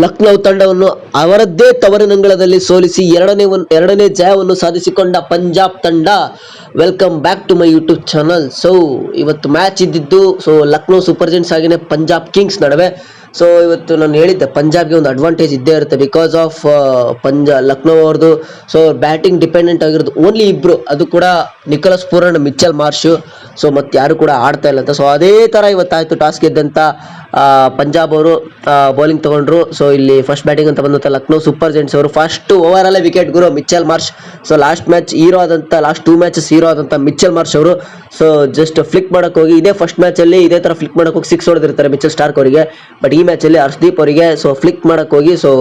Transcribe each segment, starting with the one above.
ಲಕ್ನೋ ತಂಡವನ್ನು ಅವರದ್ದೇ ತವರಿನಂಗಳದಲ್ಲಿ ಸೋಲಿಸಿ ಎರಡನೇ ಜಯವನ್ನು ಸಾಧಿಸಿಕೊಂಡ ಪಂಜಾಬ್ ತಂಡ. Welcome back to my YouTube channel. So ಇವತ್ತು ಮ್ಯಾಚ್ ಇದ್ದಿದ್ದು ಲಕ್ನೋ ಸೂಪರ್ ಜೆಂಟ್ಸ್ ಹಾಗೆಯೇ ಪಂಜಾಬ್ ಕಿಂಗ್ಸ್ ನಡುವೆ. ಸೊ ಇವತ್ತು ನಾನು ಹೇಳಿದ್ದೆ ಪಂಜಾಬ್ಗೆ ಒಂದು ಅಡ್ವಾಂಟೇಜ್ ಇದ್ದೇ ಇರುತ್ತೆ ಬಿಕಾಸ್ ಆಫ್ ಲಕ್ನೋ ಅವ್ರದ್ದು. ಸೊ ಬ್ಯಾಟಿಂಗ್ ಡಿಪೆಂಡೆಂಟ್ ಆಗಿರೋದು ಓನ್ಲಿ ಇಬ್ರು, ಅದು ಕೂಡ Nicholas Pooran, Mitchell Marsh. So ಮತ್ತೆ ಯಾರು ಕೂಡ ಆಡ್ತಾ ಇಲ್ಲ ಅಂತ. ಸೊ ಅದೇ ತರ ಇವತ್ತಾಯ್ತು. ಟಾಸ್ ಗೆದ್ದಂತ ಪಂಜಾಬ್ ಅವರು ಬೌಲಿಂಗ್ ತಗೊಂಡ್ರು. ಸೊ ಇಲ್ಲಿ ಫಸ್ಟ್ ಬ್ಯಾಟಿಂಗ್ ಅಂತ ಬಂದಂತ ಲಕ್ನೋ ಸೂಪರ್ ಜೆಂಟ್ಸ್ ಅವರು ಫಸ್ಟ್ ಓವರ್ ಅಲ್ಲೇ ವಿಕೆಟ್ ಗುರು Mitchell Marsh. So last 2 matches hero ಆದಂತ ಮಿಚೆಲ್ ಮಾರ್ಷ್ ಅವರು ಸೊ ಜಸ್ಟ್ ಫ್ಲಿಕ್ ಮಾಡಕ್ ಹೋಗಿ ಇದೇ ಫಸ್ಟ್ ಮ್ಯಾಚ್ ಅಲ್ಲಿ ಇದೇ ತರ ಫ್ಲಿಕ್ ಮಾಡಕ್ ಹೋಗಿ 6 ಹೊಡೆದಿರ್ತಾರೆ ಮಿಚೆಲ್ ಸ್ಟಾರ್ಕ್ ಅವರಿಗೆ. ಬಟ್ ಈ ಮ್ಯಾಚ್ ಅಲ್ಲಿ ಹರ್ಷದೀಪ್ ಅವರಿಗೆ ಸೊ ಫ್ಲಿಕ್ ಮಾಡಕ್ ಹೋಗಿ ಸೊ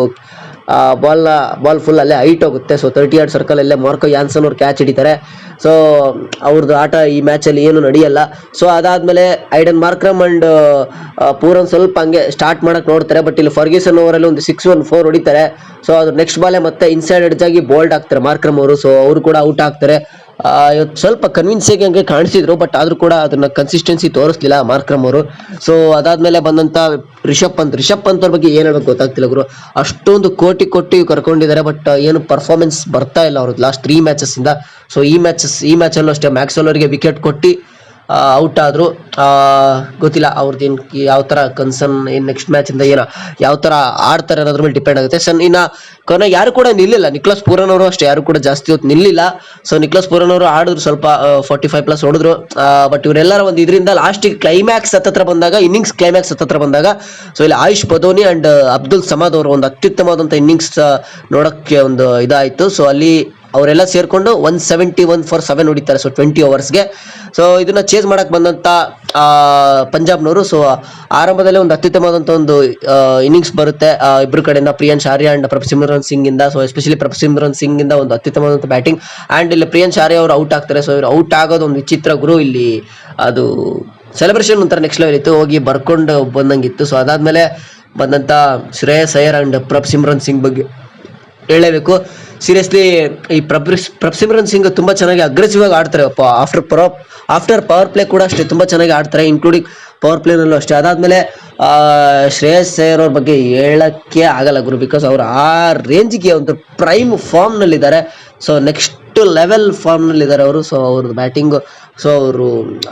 ಬಾಲ್ ಫುಲ್ ಅಲ್ಲೇ ಹೈಟ್ ಹೋಗುತ್ತೆ. ಸೊ 30 ಯಾರ್ಡ್ ಸರ್ಕಲ್ ಅಲ್ಲೇ ಮಾರ್ಕೋ ಯಾನ್ಸನ್ ಅವ್ರು ಕ್ಯಾಚ್ ಹಿಡಿತಾರೆ. ಸೊ ಅವ್ರದ್ದು ಆಟ ಈ ಮ್ಯಾಚ್ ಅಲ್ಲಿ ಏನು ನಡೆಯಲ್ಲ. ಸೊ ಅದಾದ್ಮೇಲೆ ಐಡನ್ ಮಾರ್ಕ್ರಮ್ ಅಂಡ್ ಪೂರನ್ ಸ್ವಲ್ಪ ಹಂಗೆ ಸ್ಟಾರ್ಟ್ ಮಾಡಕ್ ನೋಡ್ತಾರೆ. ಬಟ್ ಇಲ್ಲಿ ಫರ್ಗ್ಯೂಸನ್ ಓವರ್ ಅಲ್ಲಿ ಒಂದು 6-1-4 ಹೊಡಿತಾರೆ. ಸೊ ಅದು ನೆಕ್ಸ್ಟ್ ಬಾಲೆ ಮತ್ತೆ ಇನ್ಸೈಡ್ ಎಡ್ಜ್ ಆಗಿ ಬೋಲ್ಡ್ ಆಗ್ತಾರೆ ಮಾರ್ಕ್ರಮ್ ಅವರು. ಸೊ ಅವರು ಕೂಡ ಔಟ್ ಆಗ್ತಾರೆ. ಇವತ್ತು ಸ್ವಲ್ಪ ಕನ್ವಿನ್ಸಿಂಗ್ ಹಂಗೆ ಕಾಣಿಸಿದ್ರು, ಬಟ್ ಆದ್ರೂ ಕೂಡ ಅದನ್ನ ಕನ್ಸಿಸ್ಟೆನ್ಸಿ ತೋರಿಸ್ಲಿಲ್ಲ ಮಾರ್ಕ್ರಮ್ ಅವರು. ಸೊ ಅದಾದ್ಮೇಲೆ ಬಂದಂತ ರಿಷಬ್ ಪಂತ್ ಅವ್ರ ಬಗ್ಗೆ ಏನ್ ಹೇಳ್ಬೇಕು ಗೊತ್ತಾಗ್ತಿಲ್ಲ ಗುರು. ಅಷ್ಟೊಂದು ಕೋಟಿ ಕರ್ಕೊಂಡಿದ್ದಾರೆ, ಬಟ್ ಏನು ಪರ್ಫಾರ್ಮೆನ್ಸ್ ಬರ್ತಾ ಇಲ್ಲ ಅವ್ರದ್ದು ಲಾಸ್ಟ್ 3 ಮ್ಯಾಚಸ್ ಇಂದ. ಸೊ ಈ ಮ್ಯಾಚ್ ಅಲ್ಲೂ ಅಷ್ಟೇ ಮ್ಯಾಕ್ಸ್ವೆಲ್ ಅವರಿಗೆ ವಿಕೆಟ್ ಕೊಟ್ಟು ಔಟ್ ಆದ್ರು. ಗೊತ್ತಿಲ್ಲ ಅವ್ರದ್ದು ಏನ್ ಯಾವ ತರ ಕನ್ಸರ್ನ್ ಏನ್ ನೆಕ್ಸ್ಟ್ ಮ್ಯಾಚ್ ಇಂದ ಏನೋ ಯಾವ ತರ ಆಡ್ತಾರೆ ಅನ್ನೋದ್ರ ಮೇಲೆ ಡಿಪೆಂಡ್ ಆಗುತ್ತೆ. ಸೊ ಇನ್ನ ಕೊನೆ ಯಾರು ಕೂಡ ನಿಲ್ಲಿಲ್ಲ. ನಿಕೋಲಸ್ ಪೂರನ್ ಅವರು ಅಷ್ಟೇ ಯಾರು ಕೂಡ ಜಾಸ್ತಿ ಹೊತ್ತು ನಿಲ್ಲಿಲ್ಲ. ಸೊ ನಿಕೋಲಸ್ ಪೂರನ್ ಅವರು ಆಡಿದ್ರು ಸ್ವಲ್ಪ 45+ ಹೊಡೆದ್ರು. ಬಟ್ ಇವರೆಲ್ಲರ ಒಂದು ಇದರಿಂದ ಲಾಸ್ಟ್ ಕ್ಲೈಮ್ಯಾಕ್ಸ್ ಹತ್ತತ್ರ ಬಂದಾಗ ಸೊ ಇಲ್ಲಿ ಆಯುಷ್ ಬದೋನಿ ಅಂಡ್ ಅಬ್ದುಲ್ ಸಮದ್ ಅವರು ಒಂದು ಅತ್ಯುತ್ತಮವಾದಂತ ಇನ್ನಿಂಗ್ಸ್ ನೋಡಕ್ಕೆ ಒಂದು ಇದಾಯ್ತು. ಸೊ ಅಲ್ಲಿ ಅವರೆಲ್ಲ ಸೇರ್ಕೊಂಡು 171 for 7 ಹೊಡಿತಾರೆ. ಸೊ 20 ಓವರ್ಸ್ಗೆ. ಸೊ ಇದನ್ನ ಚೇಸ್ ಮಾಡಕ್ ಬಂದಂತ ಪಂಜಾಬ್ನವರು ಸೊ ಆರಂಭದಲ್ಲಿ ಒಂದು ಅತ್ಯುತ್ತಮವಾದಂತ ಒಂದು ಇನ್ನಿಂಗ್ಸ್ ಬರುತ್ತೆ ಇಬ್ರು ಕಡೆಯಿಂದ, ಪ್ರಿಯಾಂಶ್ ಆರ್ಯ ಅಂಡ್ ಪ್ರಭಸಿಮ್ರನ್ ಸಿಂಗ್ ಇಂದ. ಸೊ ಎಸ್ಪೆಷಲಿ ಪ್ರಭಸಿಮ್ರನ್ ಸಿಂಗ್ ಇಂದ ಒಂದು ಅತ್ಯುತ್ತಮವಾದಂತ ಬ್ಯಾಟಿಂಗ್. ಅಂಡ್ ಇಲ್ಲಿ ಪ್ರಿಯಾಂಶ್ ಆರ್ಯ ಅವರು ಔಟ್ ಆಗ್ತಾರೆ. ಸೊ ಇವರು ಔಟ್ ಆಗೋದು ಒಂದು ವಿಚಿತ್ರ ಗುರು. ಇಲ್ಲಿ ಅದು ಸೆಲೆಬ್ರೇಷನ್ ಒಂಥರ ನೆಕ್ಸ್ಟ್ ಲೆವೆಲ್ ಇತ್ತು, ಹೋಗಿ ಬರ್ಕೊಂಡು ಬಂದಂಗಿತ್ತು. ಸೊ ಅದಾದ್ಮೇಲೆ ಬಂದಂತ ಶ್ರೇಯಸ್ ಅಯ್ಯರ್ ಅಂಡ್ ಪ್ರಭಸಿಮ್ರನ್ ಸಿಂಗ್ ಬಗ್ಗೆ ಹೇಳಲೇಬೇಕು. ಸೀರಿಯಸ್ಲಿ ಈ ಪ್ರಭಸಿಮ್ರನ್ ಸಿಂಗ್ ತುಂಬಾ ಚೆನ್ನಾಗಿ ಅಗ್ರೆಸಿವ್ ಆಗಿ ಆಡ್ತಾರೆ. ಆಫ್ಟರ್ ಪವರ್ ಪ್ಲೇ ಕೂಡ ಅಷ್ಟೇ ತುಂಬಾ ಚೆನ್ನಾಗಿ ಆಡ್ತಾರೆ, ಇನ್ಕ್ಲೂಡಿಂಗ್ ಪವರ್ ಪ್ಲೇನಲ್ಲೂ ಅಷ್ಟೇ. ಅದಾದ್ಮೇಲೆ ಶ್ರೇಯಸ್ ಅಯ್ಯರ್ ಅವ್ರ ಬಗ್ಗೆ ಹೇಳಕ್ಕೆ ಆಗಲ್ಲ ಗುರು, ಬಿಕಾಸ್ ಅವ್ರು ಆ ರೇಂಜ್ಗೆ ಒಂದು ಪ್ರೈಮ್ ಫಾರ್ಮ್ ನಲ್ಲಿ ಇದ್ದಾರೆ. ಸೊ ನೆಕ್ಸ್ಟ್ ಲೆವೆಲ್ ಫಾರ್ಮ್ ನಲ್ಲಿ ಇದ್ದಾರೆ ಅವರು. ಸೊ ಅವ್ರದ್ದು ಬ್ಯಾಟಿಂಗ್, ಸೊ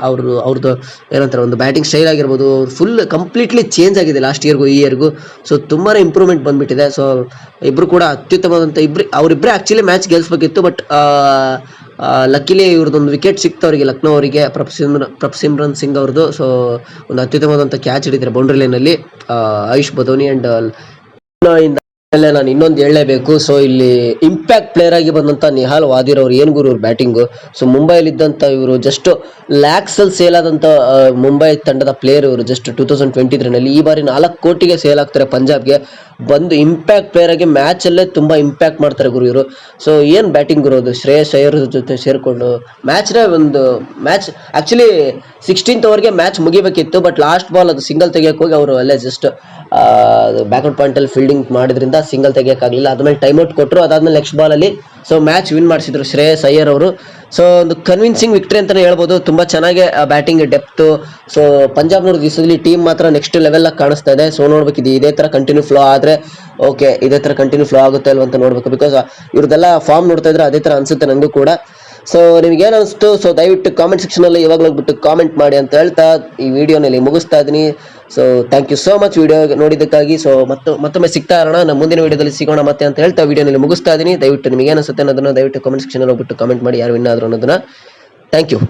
ಅವ್ರದ್ದು ಏನಂತಾರೆ ಒಂದು ಬ್ಯಾಟಿಂಗ್ ಸ್ಟೈಲ್ ಆಗಿರ್ಬೋದು, ಫುಲ್ ಕಂಪ್ಲೀಟ್ಲಿ ಚೇಂಜ್ ಆಗಿದೆ ಲಾಸ್ಟ್ ಇಯರ್ಗೂ ಈ ಇಯರ್ಗೂ. ಸೊ ತುಂಬಾನೇ ಇಂಪ್ರೂವ್ಮೆಂಟ್ ಬಂದ್ಬಿಟ್ಟಿದೆ. ಸೊ ಇಬ್ರು ಕೂಡ ಅತ್ಯುತ್ತಮವಾದಂತ ಅವರಿಬ್ಬರೇ ಆಕ್ಚುಲಿ ಮ್ಯಾಚ್ ಗೆಲ್ಸ್ಬೇಕಿತ್ತು. ಬಟ್ ಲಕ್ಕಿಲಿ ಇವ್ರದ್ದೊಂದು ವಿಕೆಟ್ ಸಿಕ್ತು ಅವರಿಗೆ, ಲಕ್ನೋ ಅವರಿಗೆ, ಪ್ರಭಸಿಮ್ರನ್ ಸಿಂಗ್ ಅವ್ರದ್ದು. ಸೊ ಒಂದು ಅತ್ಯುತ್ತಮವಾದಂತ ಕ್ಯಾಚ್ ಹಿಡಿತಾರೆ ಬೌಂಡ್ರಿ ಲೈನ್ ಅಲ್ಲಿ ಆಯುಷ್ ಬದೋನಿ ಅಂಡ್ ನಾನು ಇನ್ನೊಂದು ಹೇಳಲೇಬೇಕು. ಸೊ ಇಲ್ಲಿ ಇಂಪ್ಯಾಕ್ಟ್ ಪ್ಲೇಯರ್ ಆಗಿ ಬಂದಂತ ನಿಹಾಲ್ ವಾದಿರ್ ಅವ್ರು ಏನ್ ಗುರು ಇವ್ರ ಬ್ಯಾಟಿಂಗ್. ಸೊ ಮುಂಬೈಲಿ ಇದ್ದಂತ ಇವರು ಜಸ್ಟ್ ಲ್ಯಾಕ್ಸ್ ಅಲ್ಲಿ ಸೇಲ್ ಆದಂತ ಮುಂಬೈ ತಂಡದ ಪ್ಲೇಯರ್ ಇವರು ಜಸ್ಟ್ 2023 ನಲ್ಲಿ. ಈ ಬಾರಿ 4 ಕೋಟಿಗೆ ಸೇಲ್ ಆಗ್ತಾರೆ ಪಂಜಾಬ್ಗೆ. ಬಂದು ಇಂಪ್ಯಾಕ್ಟ್ ಪ್ಲೇಯರ್ ಆಗಿ ಮ್ಯಾಚ್ ಅಲ್ಲೇ ತುಂಬಾ ಇಂಪ್ಯಾಕ್ಟ್ ಮಾಡ್ತಾರೆ ಗುರು ಇವರು. ಸೊ ಏನ್ ಬ್ಯಾಟಿಂಗ್ ಗುರು, ಶ್ರೇಯಸ್ ಅಯ್ಯರ್ ಜೊತೆ ಸೇರ್ಕೊಂಡು ಒಂದು ಮ್ಯಾಚ್ ಆಕ್ಚುಲಿ 16th ಓವರ್ಗೆ ಮ್ಯಾಚ್ ಮುಗಿಬೇಕಿತ್ತು. ಬಟ್ ಲಾಸ್ಟ್ ಬಾಲ್ ಅದು ಸಿಂಗಲ್ ತೆಗಿಯಕ್ಕೆ ಹೋಗಿ ಅವರು ಅಲ್ಲೇ ಜಸ್ಟ್ ಬ್ಯಾಕ್ಔಟ್ ಪಾಯಿಂಟ್ ಅಲ್ಲಿ ಫೀಲ್ಡಿಂಗ್ ಮಾಡಿದ್ರಿಂದ ಸಿಂಗಲ್ ತೆಗಿಯಕ್ಕಾಗಲಿಲ್ಲ. ಅದ್ಮೇಲೆ ಟೈಮ್ಔಟ್ ಕೊಟ್ಟರು. ಅದಾದ್ಮೇಲೆ ನೆಕ್ಸ್ಟ್ ಬಾಲ್ ಅಲ್ಲಿ ಸೊ ಮ್ಯಾಚ್ ವಿನ್ ಮಾಡಿಸಿದ್ರು ಶ್ರೇಯಸ್ ಅಯ್ಯರ್ ಅವರು. ಸೊ ಒಂದು ಕನ್ವಿನ್ಸಿಂಗ್ ವಿಕ್ಟರಿ ಅಂತಾನೆ ಹೇಳ್ಬೋದು. ತುಂಬಾ ಚೆನ್ನಾಗಿ ಬ್ಯಾಟಿಂಗ್ ಡೆಪ್ತ್. ಸೊ ಪಂಜಾಬ್ನವ್ರ ದಿವಸದಲ್ಲಿ ಟೀಮ್ ಮಾತ್ರ ನೆಕ್ಸ್ಟ್ ಲೆವೆಲ್ ಆಗಿ ಕಾಣಿಸ್ತಾ ಇದೆ. ಸೊ ನೋಡ್ಬೇಕಿದೆ ಇದೇ ತರ ಕಂಟಿನ್ಯೂ ಫ್ಲೋ ಆದ್ರೆ ಓಕೆ, ಇದೇ ತರ ಕಂಟಿನ್ಯೂ ಫ್ಲೋ ಆಗುತ್ತೆ ಅಲ್ವ ಅಂತ ನೋಡ್ಬೇಕು. ಬಿಕಾಸ್ ಇವ್ರದೆಲ್ಲ ಫಾರ್ಮ್ ನೋಡ್ತಾ ಇದ್ರೆ ಅದೇ ತರ ಅನ್ಸುತ್ತೆ ನಂಗೂ ಕೂಡ. ಸೊ ನಿಮ್ಗೆ ಏನ್ ಅನಿಸ್ತು? ಸೊ ದಯವಿಟ್ಟು ಕಾಮೆಂಟ್ ಸೆಕ್ಷನ್ ಅಲ್ಲಿ ಇವಾಗಲೂ ಹೋಗ್ಬಿಟ್ಟು ಕಾಮೆಂಟ್ ಮಾಡಿ ಅಂತ ಹೇಳ್ತಾ ಈ ವಿಡಿಯೋನಲ್ಲಿ ಮುಗಿಸ್ತಾ ಇದೀನಿ. So thank you so much video ನೋಡಿದ್ದಕ್ಕಾಗಿ. ಸೊ ಮತ್ತೊಮ್ಮೆ ಸಿಗ್ತಾ ಇರೋಣ, ನಮ್ಮ ಮುಂದಿನ ವಿಡಿಯೋದಲ್ಲಿ ಸಿಗೋಣ ಮತ್ತೆ ಅಂತ ಹೇಳ್ತಾ ವಿಡಿಯೋನಲ್ಲಿ ಮುಗಿಸ್ತಾ ಇದೀನಿ. ದಯವಿಟ್ಟು ನಿಮ್ಗೆ ಏನಿಸುತ್ತೆ ಅನ್ನೋದನ್ನ ದಯವಿಟ್ಟು ಕಾಮೆಂಟ್ ಸೆಕ್ಷನ್ ಅಲ್ಲಿ ಹೋಗ್ಬಿಟ್ಟು ಕಾಮೆಂಟ್ ಮಾಡಿ, ಯಾರು ವಿನ್ ಆದ್ರು ಅನ್ನೋದನ್ನ. Thank you.